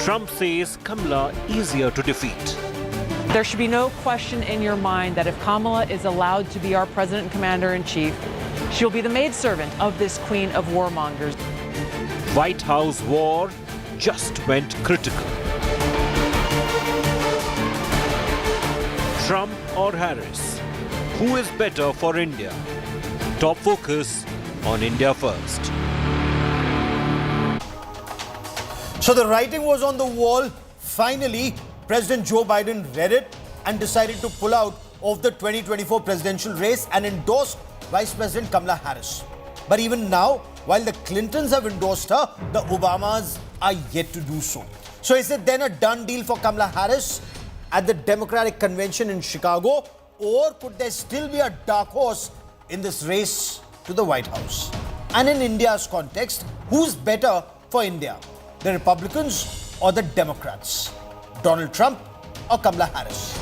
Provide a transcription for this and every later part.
Trump says Kamala easier to defeat. There should be no question in your mind that if Kamala is allowed to be our president and commander-in-chief, she'll be the maidservant of this queen of warmongers. White House war just went critical. Trump or Harris? Who is better for India? Top focus on India first. So the writing was on the wall. Finally, President Joe Biden read it and decided to pull out of the 2024 presidential race and endorsed Vice President Kamala Harris. But even now, while the Clintons have endorsed her, the Obamas are yet to do so. So is it then a done deal for Kamala Harris at the Democratic Convention in Chicago? Or could there still be a dark horse in this race to the White House? And in India's context, who's better for India? The Republicans or the Democrats? Donald Trump or Kamala Harris?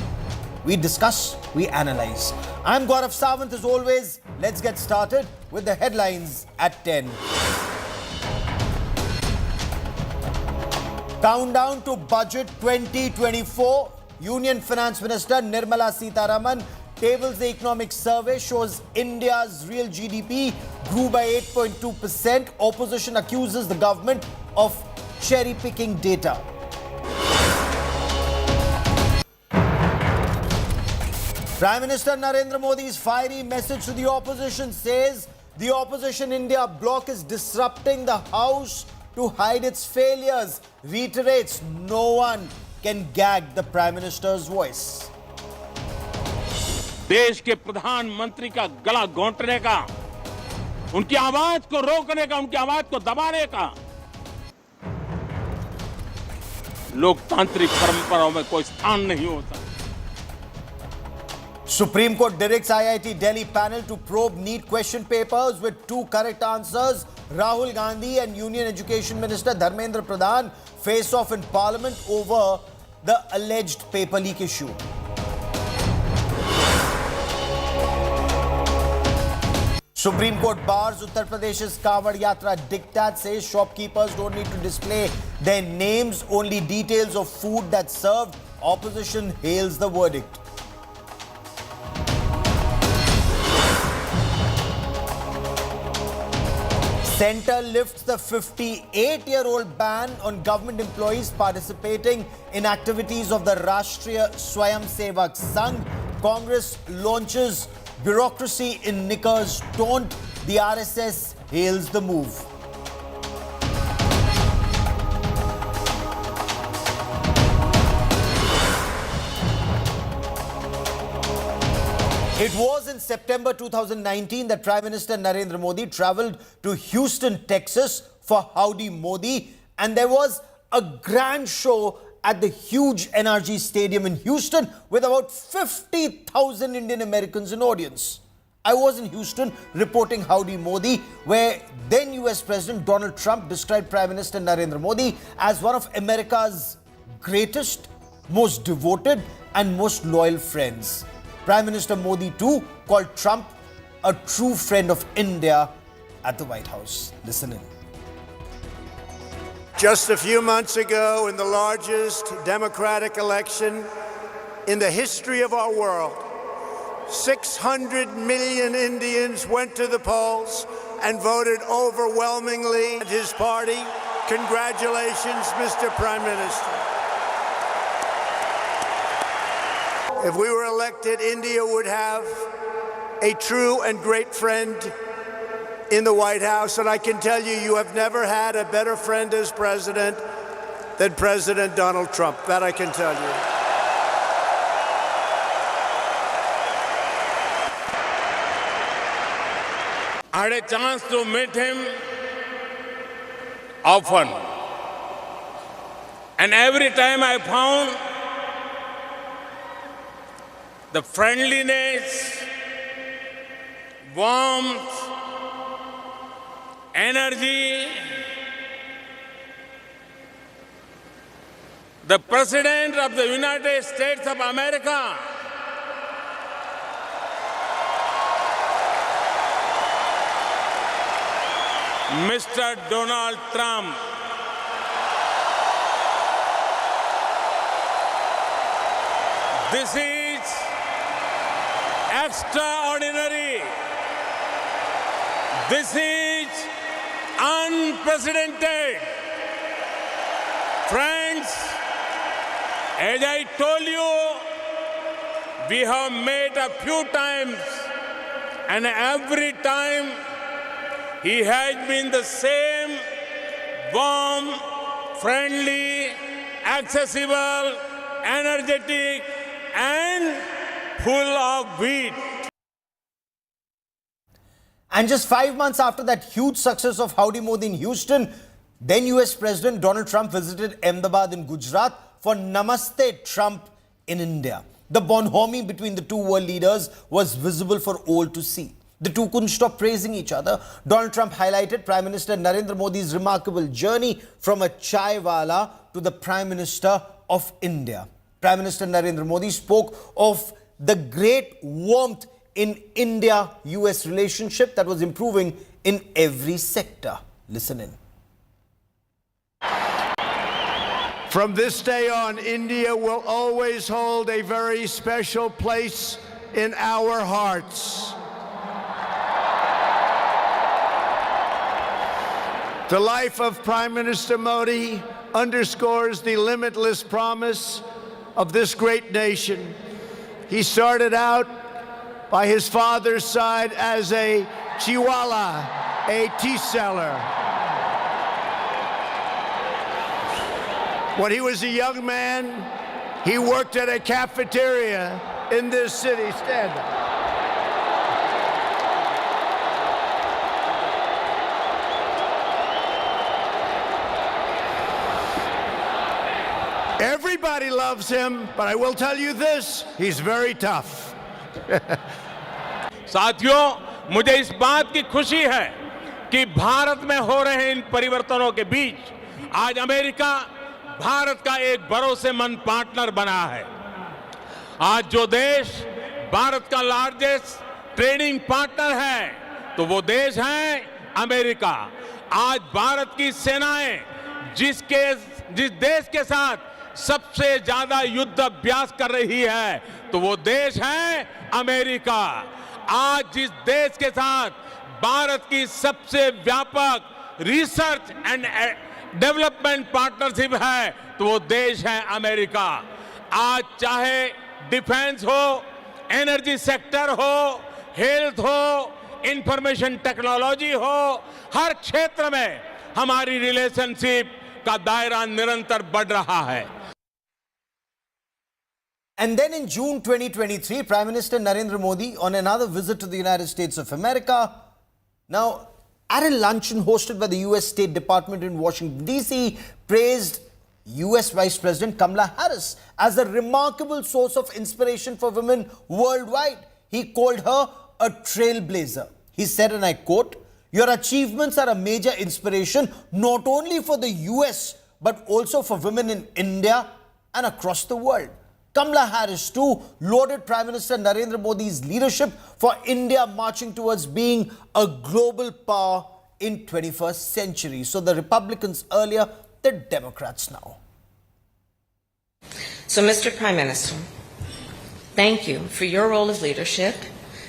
We discuss, we analyze. I'm Gaurav Sawant as always. Let's get started with the headlines at 10. Countdown to Budget 2024. Union Finance Minister Nirmala Sitharaman tables the economic survey, shows India's real GDP grew by 8.2%. Opposition accuses the government of cherry-picking data. Prime Minister Narendra Modi's fiery message to the opposition says the opposition India bloc is disrupting the House to hide its failures. Reiterates no one can gag the Prime Minister's voice. देश के प्रधानमंत्री का गला घोंटने का, उनकी आवाज को रोकने का, उनकी आवाज को दबाने का लोकतांत्रिक परंपराओं में कोई स्थान नहीं होता. Supreme Court directs IIT Delhi panel to probe NEET question papers with 2 correct answers. Rahul Gandhi and Union Education Minister Dharmendra Pradhan face off in Parliament over the alleged paper leak issue. Supreme Court bars Uttar Pradesh's Kawad Yatra diktat, says shopkeepers don't need to display their names, only details of food that's served. Opposition hails the verdict. Centre lifts the 58-year-old ban on government employees participating in activities of the Rashtriya Swayamsevak Sangh. Congress launches bureaucracy in knickers don't. The RSS hails the move. It was in September 2019 that Prime Minister Narendra Modi travelled to Houston, Texas for Howdy Modi, and there was a grand show at the huge NRG Stadium in Houston with about 50,000 Indian Americans in audience. I was in Houston reporting Howdy Modi, where then US President Donald Trump described Prime Minister Narendra Modi as one of America's greatest, most devoted and most loyal friends. Prime Minister Modi too called Trump a true friend of India at the White House. Listen in. Just a few months ago, in the largest democratic election in the history of our world, 600 million Indians went to the polls and voted overwhelmingly at his party. Congratulations, Mr. Prime Minister. If we were elected, India would have a true and great friend in the White House. And I can tell you, you have never had a better friend as president than President Donald Trump. That I can tell you. I had a chance to meet him often. And every time I found the friendliness, warmth, energy, the President of the United States of America, Mr. Donald Trump, This is extraordinary. This is unprecedented. Friends, as I told you, we have met a few times, and every time he has been the same warm, friendly, accessible, energetic, and full of wit. And just 5 months after that huge success of Howdy Modi in Houston, then US President Donald Trump visited Ahmedabad in Gujarat for Namaste Trump in India. The bonhomie between the two world leaders was visible for all to see. The two couldn't stop praising each other. Donald Trump highlighted Prime Minister Narendra Modi's remarkable journey from a chaiwala to the Prime Minister of India. Prime Minister Narendra Modi spoke of the great warmth in India-US relationship that was improving in every sector. Listen in. From this day on, India will always hold a very special place in our hearts. The life of Prime Minister Modi underscores the limitless promise of this great nation. He started out by his father's side as a chiwala, a tea seller. When he was a young man, he worked at a cafeteria in this city. Stand up. Everybody loves him, but I will tell you this, he's very tough. साथियों, मुझे इस बात की खुशी है कि भारत में हो रहे इन परिवर्तनों के बीच आज अमेरिका भारत का एक भरोसेमंद पार्टनर बना है। आज जो देश भारत का लार्जेस्ट ट्रेडिंग पार्टनर है, तो वो देश है अमेरिका। आज भारत की सेनाएं जिस देश के साथ सबसे ज्यादा युद्ध अभ्यास कर रही है, तो वो देश है अमेरिका। आज जिस देश के साथ भारत की सबसे व्यापक रिसर्च एंड डेवलपमेंट पार्टनरशिप है, तो वो देश है अमेरिका। आज चाहे डिफेंस हो, एनर्जी सेक्टर हो, हेल्थ हो, इंफॉर्मेशन टेक्नोलॉजी हो, हर क्षेत्र में हमारी रिलेशनशिप का दायरा निरंतर बढ़ रहा है। And then in June 2023, Prime Minister Narendra Modi on another visit to the United States of America. Now, at a luncheon hosted by the US State Department in Washington, D.C., praised US Vice President Kamala Harris as a remarkable source of inspiration for women worldwide. He called her a trailblazer. He said, and I quote, "Your achievements are a major inspiration not only for the US but also for women in India and across the world." Kamala Harris too lauded Prime Minister Narendra Modi's leadership for India marching towards being a global power in 21st century. So the Republicans earlier, the Democrats now. So Mr. Prime Minister, thank you for your role of leadership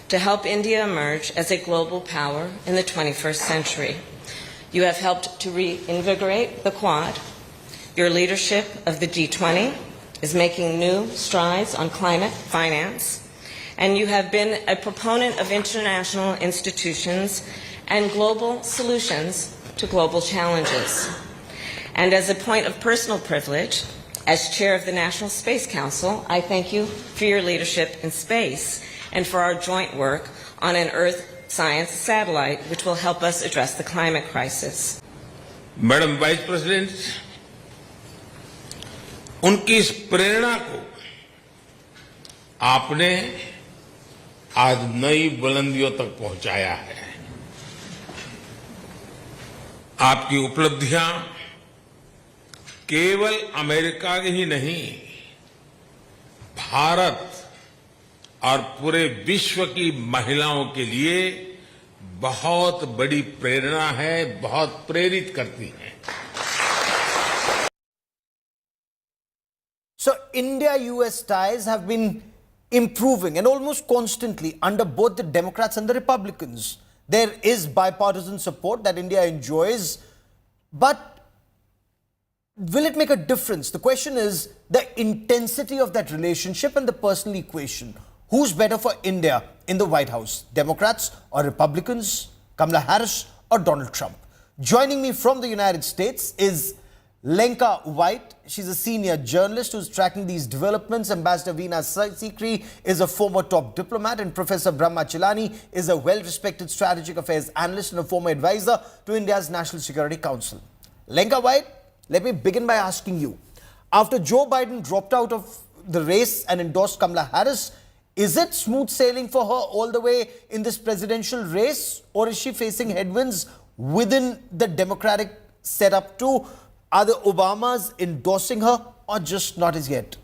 to help India emerge as a global power in the 21st century. You have helped to reinvigorate the Quad. Your leadership of the G20 is making new strides on climate finance, and you have been a proponent of international institutions and global solutions to global challenges. And as a point of personal privilege, as chair of the National Space Council, I thank you for your leadership in space and for our joint work on an Earth science satellite, which will help us address the climate crisis. Madam vice president, उनकी इस प्रेरणा को आपने आज नई बुलंदियों तक पहुंचाया है। आपकी उपलब्धियां केवल अमेरिका की ही नहीं, भारत और पूरे विश्व की महिलाओं के लिए बहुत बड़ी प्रेरणा है, बहुत प्रेरित करती है। So India-US ties have been improving and almost constantly under both the Democrats and the Republicans. There is bipartisan support that India enjoys, but will it make a difference? The question is the intensity of that relationship and the personal equation. Who's better for India in the White House? Democrats or Republicans? Kamala Harris or Donald Trump? Joining me from the United States is Lenka White. She's a senior journalist who's tracking these developments. Ambassador Veena Sikri is a former top diplomat, and Professor Brahma Chilani is a well-respected strategic affairs analyst and a former advisor to India's National Security Council. Lenka White, let me begin by asking you, after Joe Biden dropped out of the race and endorsed Kamala Harris, is it smooth sailing for her all the way in this presidential race, or is she facing headwinds within the Democratic setup too? Are the Obamas endorsing her or just not as yet?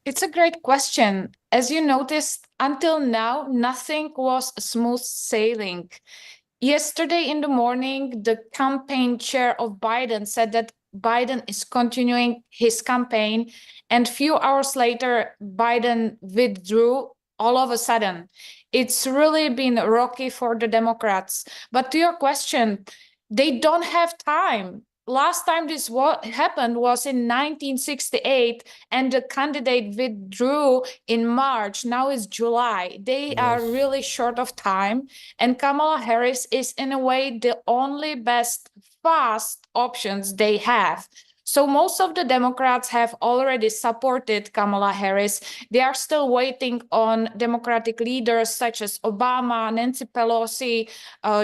It's a great question. As you noticed, until now, nothing was smooth sailing. Yesterday in the morning, the campaign chair of Biden said that Biden is continuing his campaign, and few hours later, Biden withdrew all of a sudden. It's really been rocky for the Democrats. But to your question, they don't have time. Last time this happened was in 1968, and the candidate withdrew in March. Now it's July. They are really short of time, and Kamala Harris is in a way the only best fast options they have. So most of the Democrats have already supported Kamala Harris. They are still waiting on Democratic leaders such as Obama, Nancy Pelosi,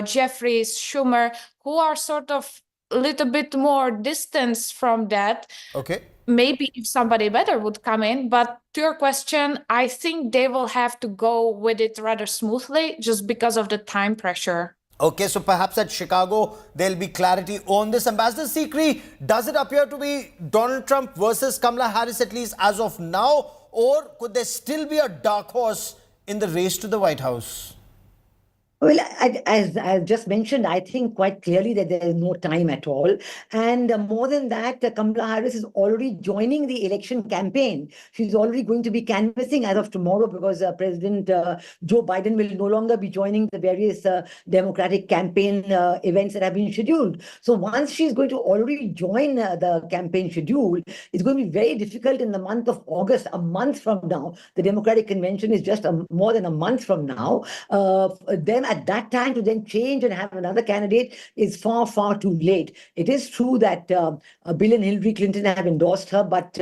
Jeffries, Schumer, who are sort of a little bit more distance from that. Okay. Maybe if somebody better would come in, but to your question, I think they will have to go with it rather smoothly just because of the time pressure. Okay, so perhaps at Chicago, there'll be clarity on this. Ambassador Sikri, does it appear to be Donald Trump versus Kamala Harris, at least as of now, or could there still be a dark horse in the race to the White House? Well, as I just mentioned, I think quite clearly that there is no time at all. And more than that, Kamala Harris is already joining the election campaign. She's already going to be canvassing as of tomorrow because President Joe Biden will no longer be joining the various Democratic campaign events that have been scheduled. So once she's going to already join the campaign schedule, it's going to be very difficult in the month of August, a month from now. The Democratic convention is just more than a month from now. Then at that time to then change and have another candidate is far, far too late. It is true that Bill and Hillary Clinton have endorsed her, but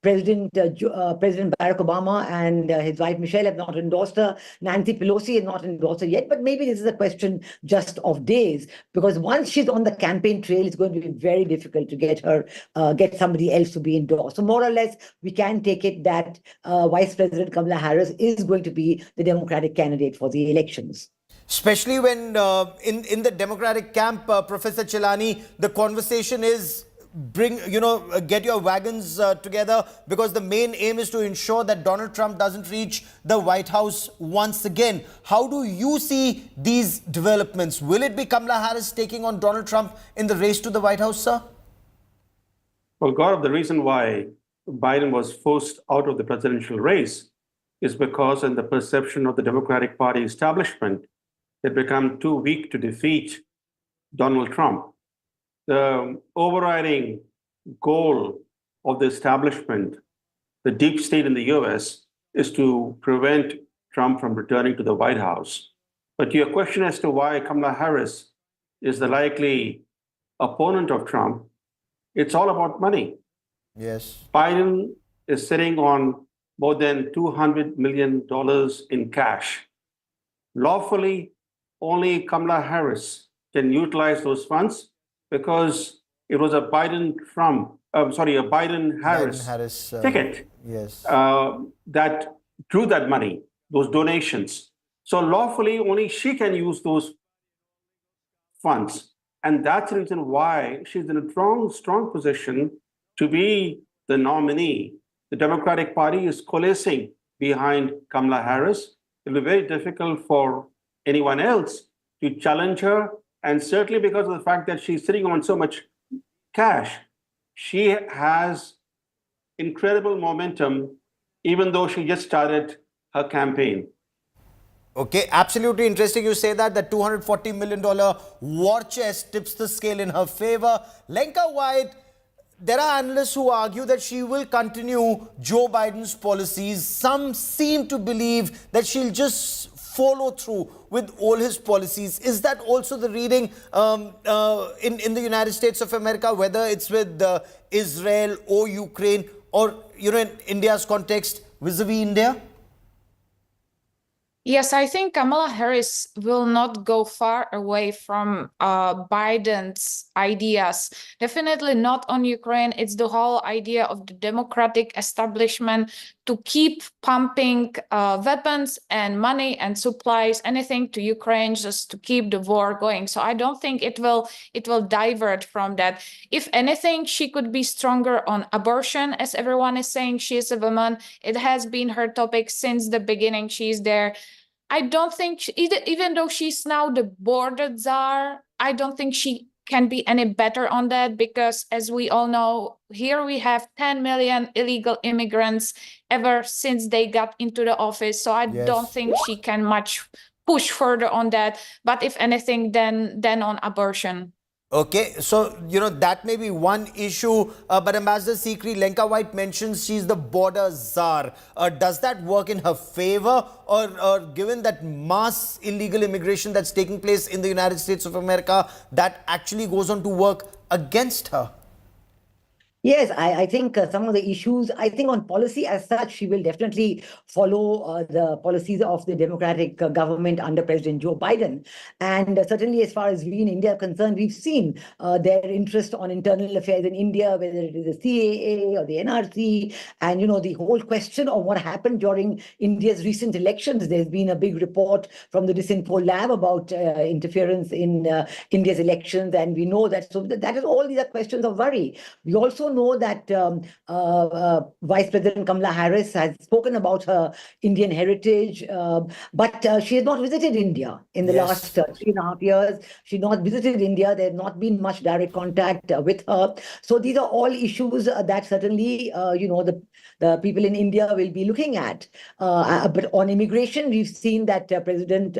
President Barack Obama and his wife Michelle have not endorsed her. Nancy Pelosi has not endorsed her yet, but maybe this is a question just of days, because once she's on the campaign trail, it's going to be very difficult to get her, get somebody else to be endorsed. So more or less, we can take it that Vice President Kamala Harris is going to be the Democratic candidate for the elections. Especially when in the Democratic camp, Professor Chilani, the conversation is get your wagons together, because the main aim is to ensure that Donald Trump doesn't reach the White House once again. How do you see these developments? Will it be Kamala Harris taking on Donald Trump in the race to the White House, sir? Well, Gaurav, the reason why Biden was forced out of the presidential race is because in the perception of the Democratic Party establishment, it became too weak to defeat Donald Trump. The overriding goal of the establishment, the deep state in the US, is to prevent Trump from returning to the White House. But to your question as to why Kamala Harris is the likely opponent of Trump, it's all about money. Yes. Biden is sitting on more than $200 million in cash. Lawfully, only Kamala Harris can utilize those funds because it was a Biden-Harris ticket that drew that money, those donations. So lawfully, only she can use those funds. And that's the reason why she's in a strong position to be the nominee. The Democratic Party is coalescing behind Kamala Harris. It'll be very difficult for anyone else to challenge her. And certainly because of the fact that she's sitting on so much cash, she has incredible momentum, even though she just started her campaign. Okay, absolutely interesting you say that. The $240 million war chest tips the scale in her favor. Lenka White, there are analysts who argue that she will continue Joe Biden's policies. Some seem to believe that she'll just follow through with all his policies. Is that also the reading in the United States of America, whether it's with Israel or Ukraine or, in India's context vis-a-vis India? Yes, I think Kamala Harris will not go far away from Biden's ideas. Definitely not on Ukraine. It's the whole idea of the democratic establishment to keep pumping weapons and money and supplies, anything to Ukraine, just to keep the war going. So I don't think it will divert from that. If anything, she could be stronger on abortion, as everyone is saying. She is a woman. It has been her topic since the beginning. She's there. I don't think, even though she's now the border czar, I don't think she can be any better on that, because as we all know, here we have 10 million illegal immigrants ever since they got into the office. So I don't think she can much push further on that. But if anything, then on abortion. Okay, so, that may be one issue, but Ambassador Sikri, Lenka White mentions she's the border czar. Does that work in her favor, or given that mass illegal immigration that's taking place in the United States of America, that actually goes on to work against her? Yes, I think some of the issues, I think on policy as such, she will definitely follow the policies of the Democratic government under President Joe Biden. And certainly as far as we in India are concerned, we've seen their interest on internal affairs in India, whether it is the CAA or the NRC, and, the whole question of what happened during India's recent elections. There's been a big report from the Disinfo Lab about interference in India's elections. And we know that, so that is all these are questions of worry. We also know that Vice President Kamala Harris has spoken about her Indian heritage, but she has not visited India in the last 3.5 years. She's not visited India. There's not been much direct contact with her. So these are all issues that certainly, the people in India will be looking at. But on immigration, we've seen that President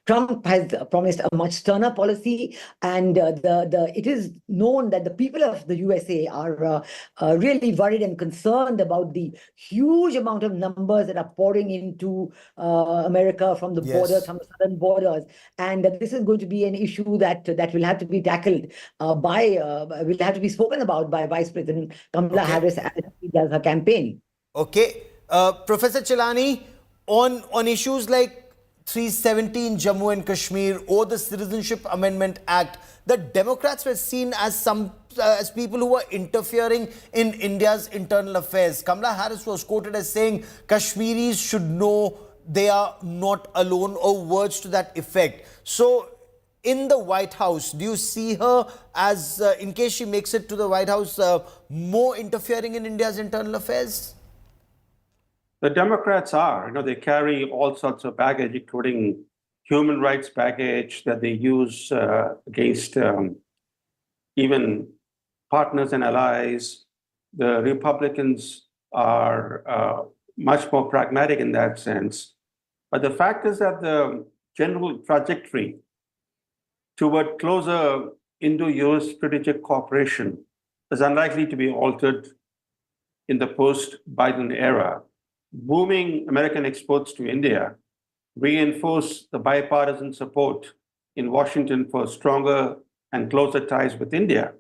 Trump has promised a much sterner policy, and it is known that the people of the USA are really worried and concerned about the huge amount of numbers that are pouring into America from the borders, from the southern borders. And this is going to be an issue that will have to be tackled will have to be spoken about by Vice President Kamala Harris as she does her campaign. Okay. Professor Chilani, on issues like 370 in Jammu and Kashmir or the Citizenship Amendment Act, the Democrats were seen as people who were interfering in India's internal affairs. Kamala Harris was quoted as saying Kashmiris should know they are not alone, or words to that effect. So in the White House, do you see her as, in case she makes it to the White House, more interfering in India's internal affairs? The Democrats are, they carry all sorts of baggage, including human rights baggage that they use against even partners and allies. The Republicans are much more pragmatic in that sense. But the fact is that the general trajectory toward closer Indo-US strategic cooperation is unlikely to be altered in the post-Biden era. Booming American exports to India reinforce the bipartisan support in Washington for stronger and closer ties with India.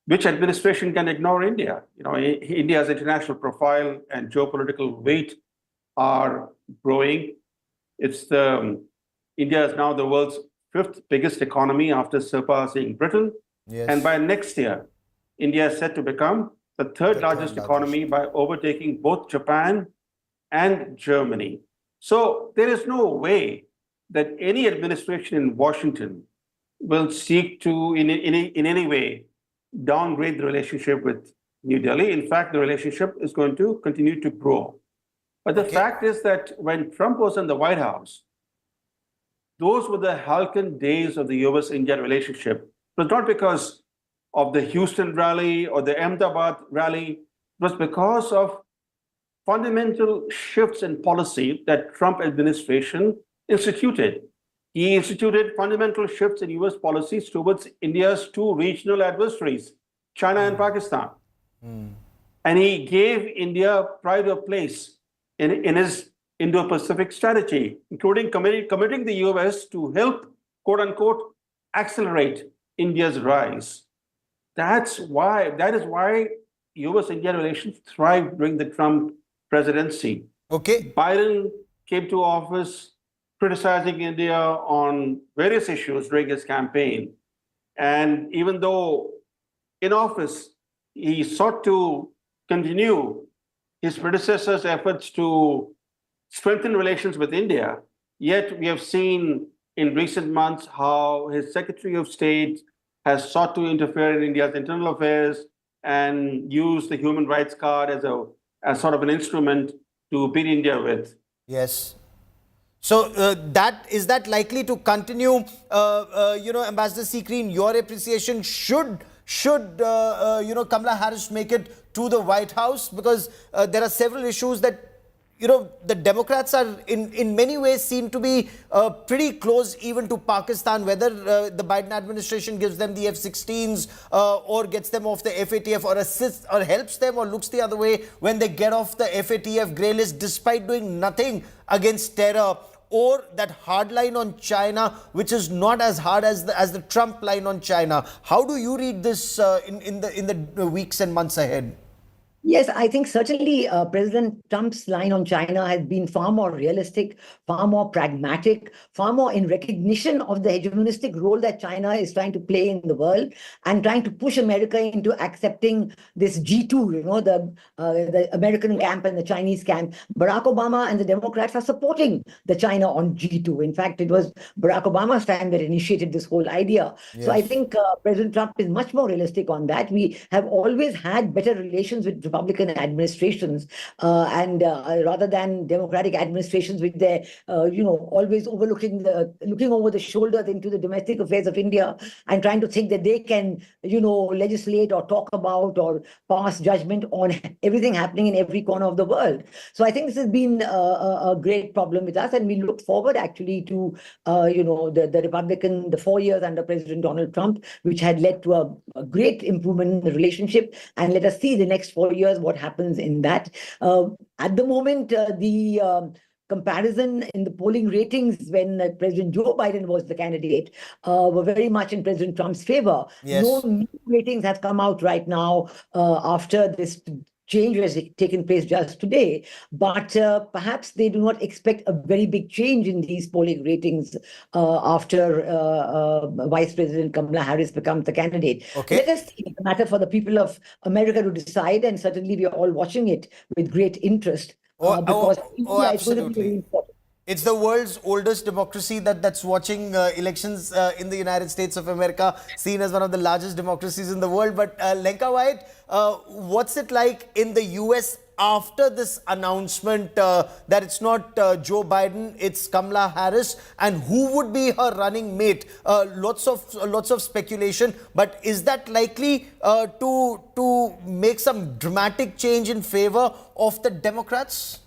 Which administration can ignore India? India's international profile and geopolitical weight are growing. India is now the world's 5th biggest economy after surpassing Britain. And by next year, India is set to become the third largest economy by overtaking both Japan and Germany. So there is no way that any administration in Washington will seek to, in any way, downgrade the relationship with New Delhi. In fact, the relationship is going to continue to grow. But the fact is that when Trump was in the White House, those were the halcyon days of the US-India relationship. It was not because of the Houston rally or the Ahmedabad rally. It was because of fundamental shifts in policy that Trump administration instituted. He instituted fundamental shifts in US policies towards India's two regional adversaries, China and Pakistan. And he gave India pride of place in his Indo-Pacific strategy, including committing the US to help, quote unquote, accelerate India's rise. That is why US-India relations thrived during the Trump presidency. Okay. Biden came to office criticizing India on various issues during his campaign. And even though in office, he sought to continue his predecessor's efforts to strengthen relations with India, yet we have seen in recent months how his Secretary of State has sought to interfere in India's internal affairs and use the human rights card as sort of an instrument to beat India with. Yes. So is that likely to continue? Ambassador Sikri, in your appreciation, should Kamala Harris make it to the White House? Because there are several issues that the Democrats are in many ways seem to be pretty close even to Pakistan, whether the Biden administration gives them the F-16s or gets them off the FATF or assists or helps them or looks the other way when they get off the FATF grey list despite doing nothing against terror, or that hard line on China, which is not as hard as the Trump line on China. How do you read this in the weeks and months ahead? Yes, I think certainly President Trump's line on China has been far more realistic, far more pragmatic, far more in recognition of the hegemonistic role that China is trying to play in the world and trying to push America into accepting this G2, the American camp and the Chinese camp. Barack Obama and the Democrats are supporting the China on G2. In fact, it was Barack Obama's time that initiated this whole idea. Yes. So I think President Trump is much more realistic on that. We have always had better relations with Republican administrations and rather than Democratic administrations with their, always looking over the shoulders into the domestic affairs of India and trying to think that they can, legislate or talk about or pass judgment on everything happening in every corner of the world. So I think this has been a great problem with us, and we look forward actually to, the 4 years under President Donald Trump, which had led to a great improvement in the relationship. And let us see the next 4 years what happens in that. At the moment, the comparison in the polling ratings when President Joe Biden was the candidate were very much in President Trump's favor. Yes. No new ratings have come out right now after this change has taken place just today, but perhaps they do not expect a very big change in these polling ratings after Vice President Kamala Harris becomes the candidate. Okay. Let us see. It's a matter for the people of America to decide, and certainly we are all watching it with great interest because India is going to be very important. It's the world's oldest democracy that's watching elections in the United States of America, seen as one of the largest democracies in the world. But Lenka White, what's it like in the US after this announcement that it's not Joe Biden, it's Kamala Harris, and who would be her running mate? Lots of speculation, but is that likely to make some dramatic change in favor of the Democrats?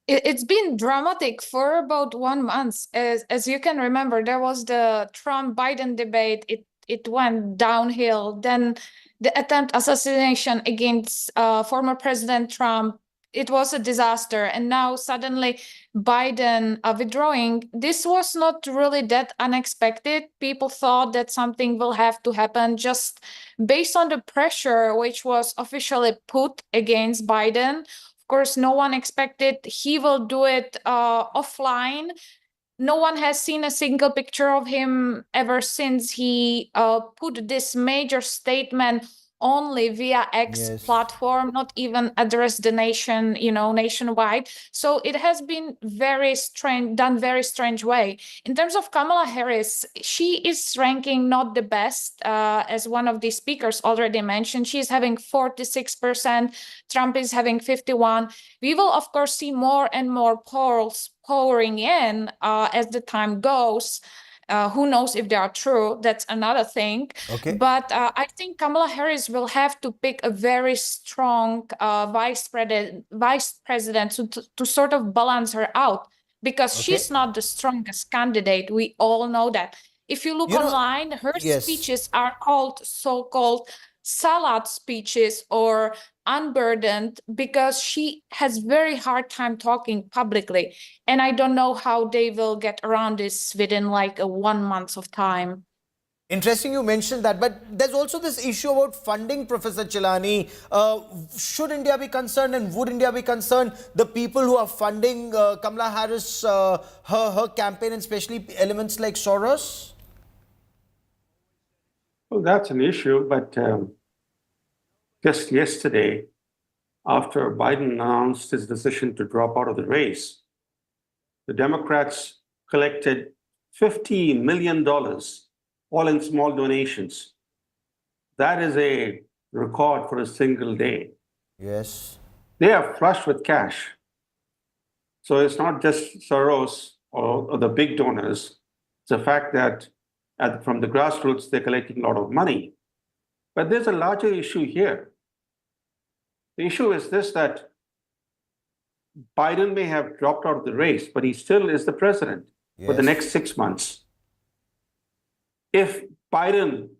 It's been dramatic for about 1 month. As you can remember, there was the Trump-Biden debate. It went downhill. Then the attempt assassination against former President Trump. It was a disaster. And now suddenly Biden withdrawing. This was not really that unexpected. People thought that something will have to happen just based on the pressure which was officially put against Biden. Of course, no one expected he will do it offline. No one has seen a single picture of him ever since he put this major statement only via X platform, not even address the nation, nationwide. So it has been very strange way. In terms of Kamala Harris, she is ranking not the best, as one of the speakers already mentioned. She's having 46%, Trump is having 51%. We will, of course, see more and more polls pouring in as the time goes. Who knows if they are true? That's another thing. Okay. But I think Kamala Harris will have to pick a very strong vice president to sort of balance her out, because she's not the strongest candidate. We all know that. If you look online, her speeches are called so-called salad speeches or unburdened, because she has very hard time talking publicly. And I don't know how they will get around this within like 1 month of time. Interesting you mentioned that, but there's also this issue about funding, Professor Chilani. Should India be concerned, and would India be concerned, the people who are funding Kamala Harris, her campaign, and especially elements like Soros? Well, that's an issue, but just yesterday, after Biden announced his decision to drop out of the race, the Democrats collected $50 million, all in small donations. That is a record for a single day. Yes. They are flush with cash. So it's not just Soros or the big donors. It's the fact that from the grassroots, they're collecting a lot of money. But there's a larger issue here. The issue is this, that Biden may have dropped out of the race, but he still is the president for the next 6 months. If Biden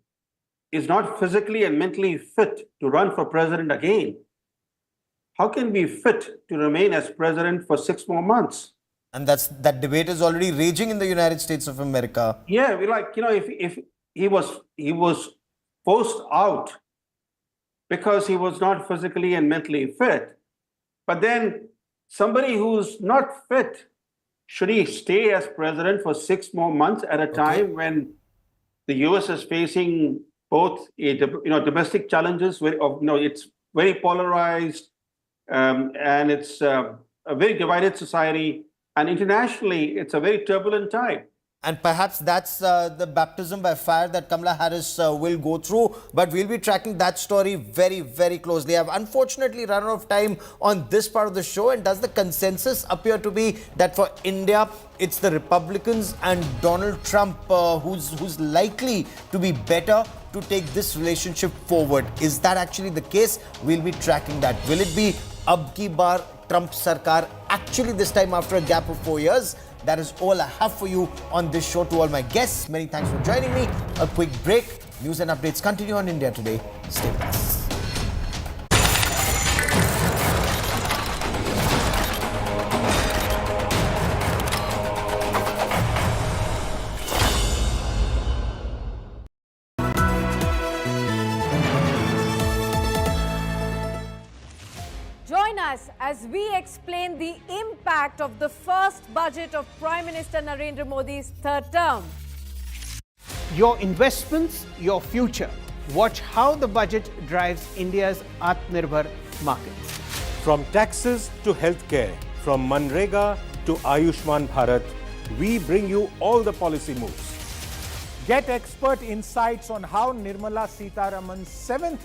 is not physically and mentally fit to run for president again, how can we be fit to remain as president for 6 more months? And that debate is already raging in the United States of America. Yeah, if he was forced out because he was not physically and mentally fit, but then somebody who's not fit, should he stay as president for 6 more months at a time when the US is facing both domestic challenges, it's very polarized, and it's a very divided society, and internationally it's a very turbulent time. And perhaps that's the baptism by fire that Kamala Harris will go through. But we'll be tracking that story very, very closely. I've unfortunately run out of time on this part of the show. And does the consensus appear to be that for India, it's the Republicans and Donald Trump who's likely to be better to take this relationship forward? Is that actually the case? We'll be tracking that. Will it be ab ki baar Trump Sarkar actually this time after a gap of 4 years? That is all I have for you on this show. To all my guests, many thanks for joining me. A quick break. News and updates continue on India Today. Stay with us. Join us as we explain the impact of the first budget of Prime Minister Narendra Modi's third term. Your investments, your future. Watch how the budget drives India's Atmanirbhar markets. From taxes to healthcare, from Manrega to Ayushman Bharat, we bring you all the policy moves. Get expert insights on how Nirmala Sitharaman's 7th